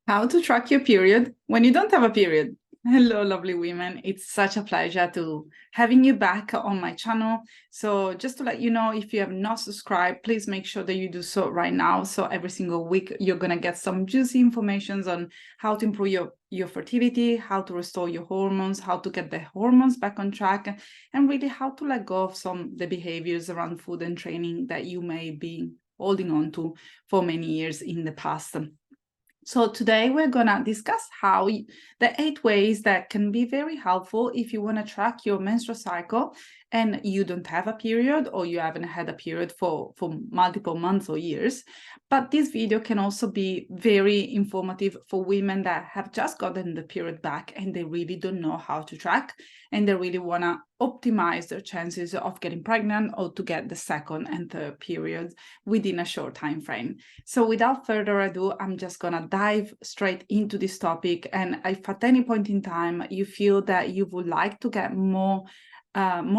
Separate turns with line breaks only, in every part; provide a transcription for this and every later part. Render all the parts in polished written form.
How to track your period when you don't have a period. Hello, lovely women. It's such a pleasure to having you back on my channel. So just to let you know, if you have not subscribed, please make sure that you do so right now. So every single week, you're going to get some juicy information on how to improve your fertility, how to restore your hormones, how to get the hormones back on track, and really how to let go of some of the behaviors around food and training that you may be holding on to for many years in the past. So today we're gonna discuss the 8 ways that can be very helpful if you wanna track your menstrual cycle and you don't have a period or you haven't had a period for multiple months or years. But this video can also be very informative for women that have just gotten the period back and they really don't know how to track and they really wanna optimize their chances of getting pregnant or to get the second and third periods within a short time frame. So without further ado, I'm just gonna dive straight into this topic. And if at any point in time you feel that you would like to get more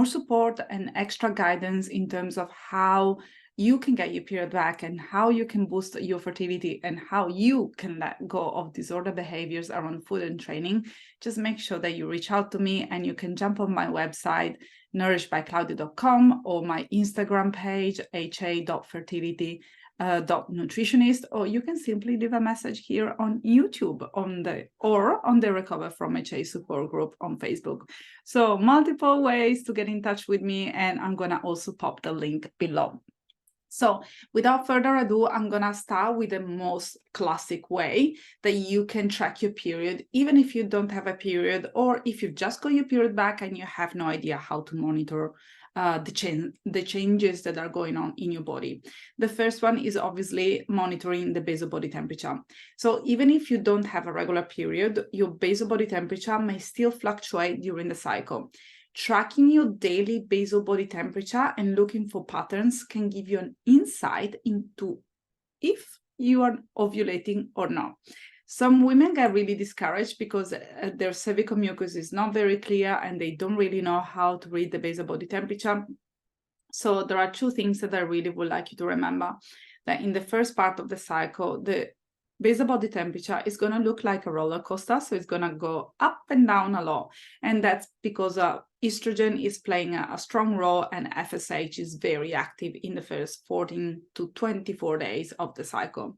support and extra guidance in terms of how you can get your period back and how you can boost your fertility and how you can let go of disorder behaviors around food and training, just make sure that you reach out to me and you can jump on my website, nourishedbyclaudia.com, or my Instagram page, ha.fertility. Nutritionist, or you can simply leave a message here on YouTube or on the Recover from HA support group on Facebook. So multiple ways to get in touch with me, and I'm gonna also pop the link below. So without further ado, I'm gonna start with the most classic way that you can track your period, even if you don't have a period, or if you've just got your period back and you have no idea how to monitor the changes that are going on in your body. The first one is obviously monitoring the basal body temperature. So even if you don't have a regular period, your basal body temperature may still fluctuate during the cycle. Tracking your daily basal body temperature and looking for patterns can give you an insight into if you are ovulating or not. Some women get really discouraged because their cervical mucus is not very clear and they don't really know how to read the basal body temperature. So there are 2 things that I really would like you to remember. That in the first part of the cycle, the basal body temperature is going to look like a roller coaster. So it's going to go up and down a lot. And that's because estrogen is playing a strong role and FSH is very active in the first 14 to 24 days of the cycle.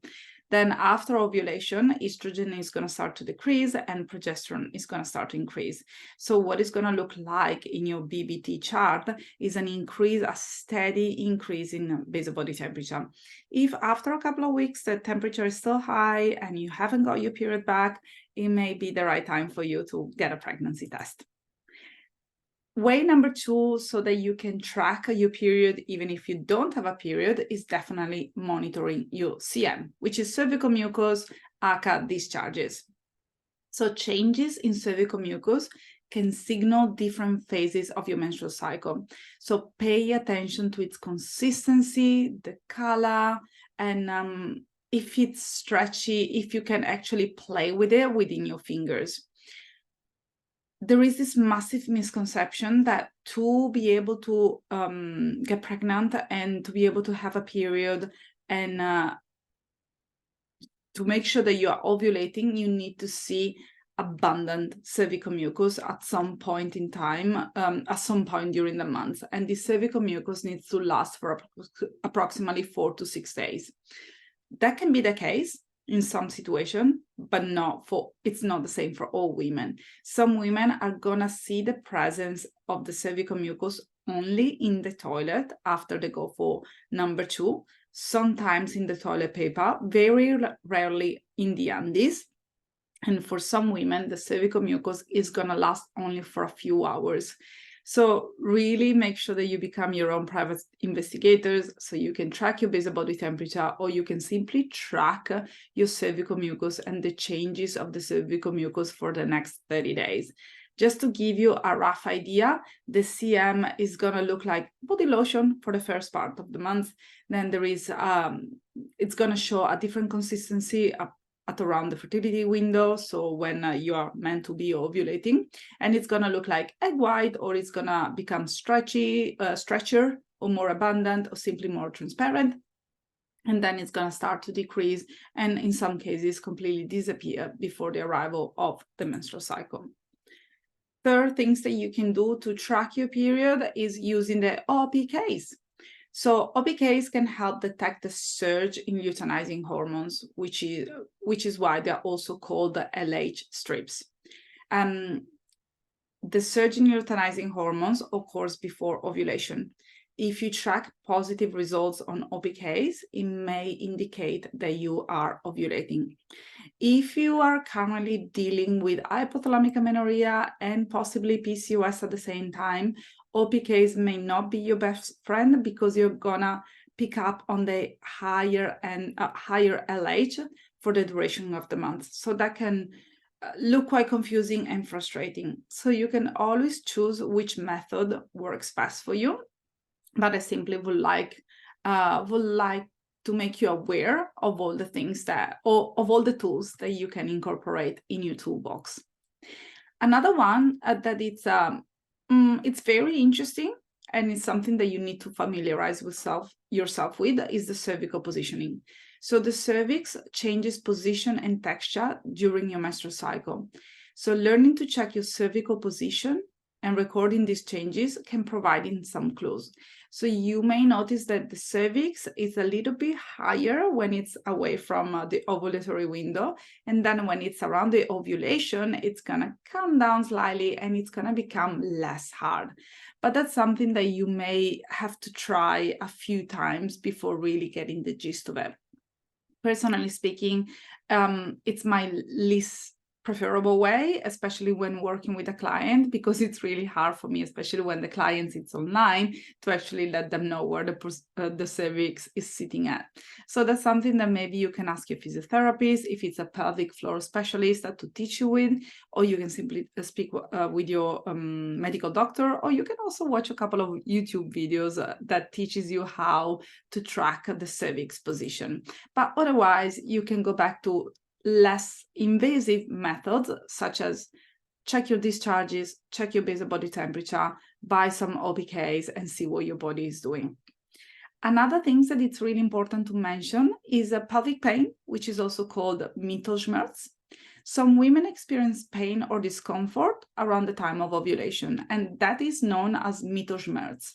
Then after ovulation, estrogen is going to start to decrease and progesterone is going to start to increase. So what it's going to look like in your BBT chart is a steady increase in basal body temperature. If after a couple of weeks the temperature is still high and you haven't got your period back, it may be the right time for you to get a pregnancy test. Way number 2, so that you can track your period even if you don't have a period, is definitely monitoring your CM, which is cervical mucus, aka discharges. So changes in cervical mucus can signal different phases of your menstrual cycle. So pay attention to its consistency, the color, and if it's stretchy, if you can actually play with it within your fingers. There is this massive misconception that to be able to get pregnant and to be able to have a period and to make sure that you are ovulating, you need to see abundant cervical mucus at some point in time, at some point during the month. And this cervical mucus needs to last for approximately 4 to 6 days. That can be the case in some situation, but it's not the same for all women. Some women are gonna see the presence of the cervical mucus only in the toilet after they go for number 2, sometimes in the toilet paper, very rarely in the undies. And for some women, the cervical mucus is gonna last only for a few hours. So really make sure that you become your own private investigators so you can track your basal body temperature, or you can simply track your cervical mucus and the changes of the cervical mucus for the next 30 days. Just to give you a rough idea, the CM is going to look like body lotion for the first part of the month. Then there is, it's going to show a different consistency at around the fertility window, so when you are meant to be ovulating, and it's gonna look like egg white, or it's gonna become stretchier, or more abundant, or simply more transparent. and then it's going to start to decrease, and in some cases completely disappear before the arrival of the menstrual cycle. Third things that you can do to track your period is using the OPKs. So OPKs can help detect the surge in luteinizing hormones, which is why they're also called the LH strips. The surge in luteinizing hormones occurs before ovulation. If you track positive results on OPKs, it may indicate that you are ovulating. If you are currently dealing with hypothalamic amenorrhea and possibly PCOS at the same time, OPKs may not be your best friend because you're gonna pick up on the higher LH for the duration of the month. So that can look quite confusing and frustrating. So you can always choose which method works best for you. But I simply would like to make you aware of all the things of all the tools that you can incorporate in your toolbox. Another one that it's very interesting, and it's something that you need to familiarize yourself with, is the cervical positioning. So the cervix changes position and texture during your menstrual cycle. So learning to check your cervical position and recording these changes can provide some clues. So you may notice that the cervix is a little bit higher when it's away from the ovulatory window. And then when it's around the ovulation, it's gonna come down slightly and it's gonna become less hard. But that's something that you may have to try a few times before really getting the gist of it. Personally speaking, it's my least preferable way, especially when working with a client, because it's really hard for me, especially when the client sits online, to actually let them know where the cervix is sitting at. So that's something that maybe you can ask your physiotherapist, if it's a pelvic floor specialist, to teach you with, or you can simply speak with your medical doctor, or you can also watch a couple of YouTube videos that teaches you how to track the cervix position. But otherwise, you can go back to less invasive methods, such as check your discharges, check your basal body temperature, buy some OPKs, and see what your body is doing. Another thing that it's really important to mention is pelvic pain, which is also called Mittelschmerz. Some women experience pain or discomfort around the time of ovulation, and that is known as Mittelschmerz.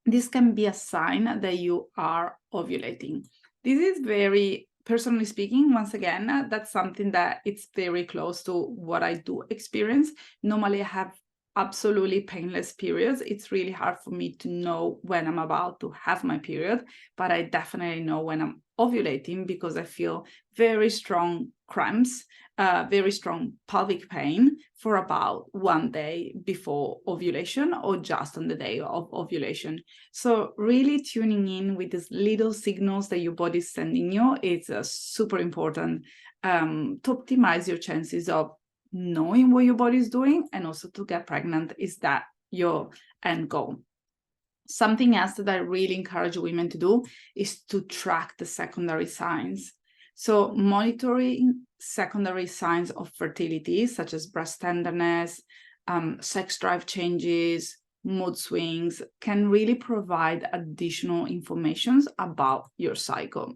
This can be a sign that you are ovulating. This is very, personally speaking, once again, that's something that it's very close to what I do experience. Normally I have absolutely painless periods. It's really hard for me to know when I'm about to have my period, but I definitely know when I'm ovulating because I feel very strong cramps, very strong pelvic pain for about 1 day before ovulation or just on the day of ovulation. So really tuning in with these little signals that your body is sending you, it's super important to optimize your chances of knowing what your body is doing, and also to get pregnant. Is that your end goal? Something else that I really encourage women to do is to track the secondary signs. So monitoring secondary signs of fertility, such as breast tenderness, sex drive changes, mood swings, can really provide additional information about your cycle.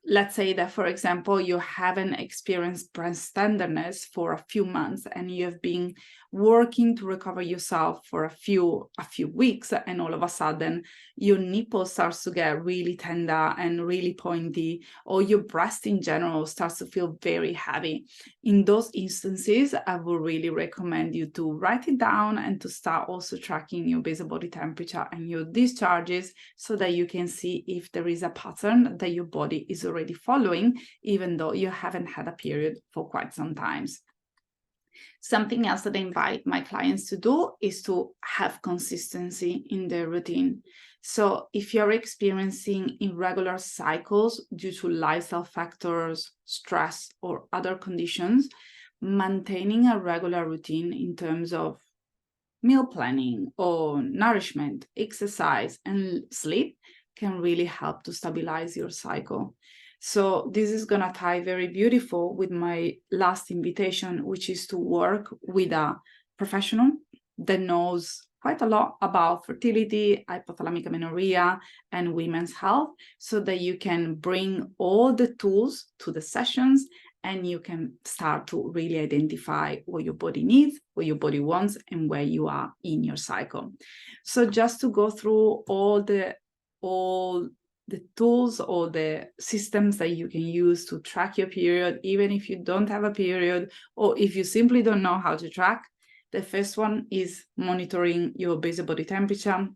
Let's say that, for example, you haven't experienced breast tenderness for a few months and you have been working to recover yourself for a few weeks, and all of a sudden your nipple starts to get really tender and really pointy, or your breast in general starts to feel very heavy. In those instances, I would really recommend you to write it down and to start also tracking your basal body temperature and your discharges, so that you can see if there is a pattern that your body is already following, even though you haven't had a period for quite some time. Something else that I invite my clients to do is to have consistency in their routine. So if you're experiencing irregular cycles due to lifestyle factors, stress, or other conditions, maintaining a regular routine in terms of meal planning or nourishment, exercise, and sleep can really help to stabilize your cycle. So this is going to tie very beautiful with my last invitation, which is to work with a professional that knows quite a lot about fertility, hypothalamic amenorrhea, and women's health, so that you can bring all the tools to the sessions and you can start to really identify what your body needs, what your body wants, and where you are in your cycle. So just to go through all the tools or the systems that you can use to track your period, even if you don't have a period, or if you simply don't know how to track. The first one is monitoring your basal body temperature.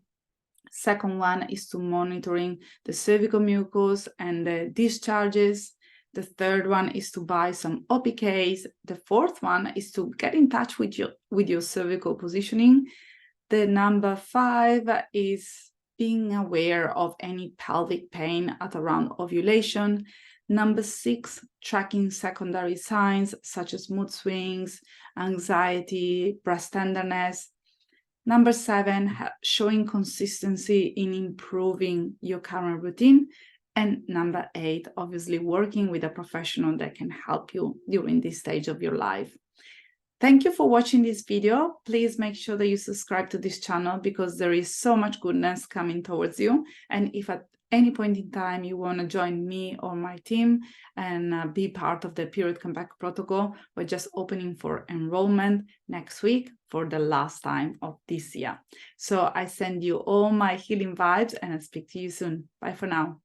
Second one is to monitoring the cervical mucus and the discharges. The third one is to buy some OPKs. The fourth one is to get in touch with your cervical positioning. The number 5 is being aware of any pelvic pain at around ovulation. Number 6, tracking secondary signs such as mood swings, anxiety, breast tenderness. Number 7, showing consistency in improving your current routine. And number 8, obviously working with a professional that can help you during this stage of your life. Thank you for watching this video. Please make sure that you subscribe to this channel because there is so much goodness coming towards you. And if at any point in time you want to join me or my team and be part of the Period Comeback Protocol, we're just opening for enrollment next week for the last time of this year. So I send you all my healing vibes and I'll speak to you soon. Bye for now.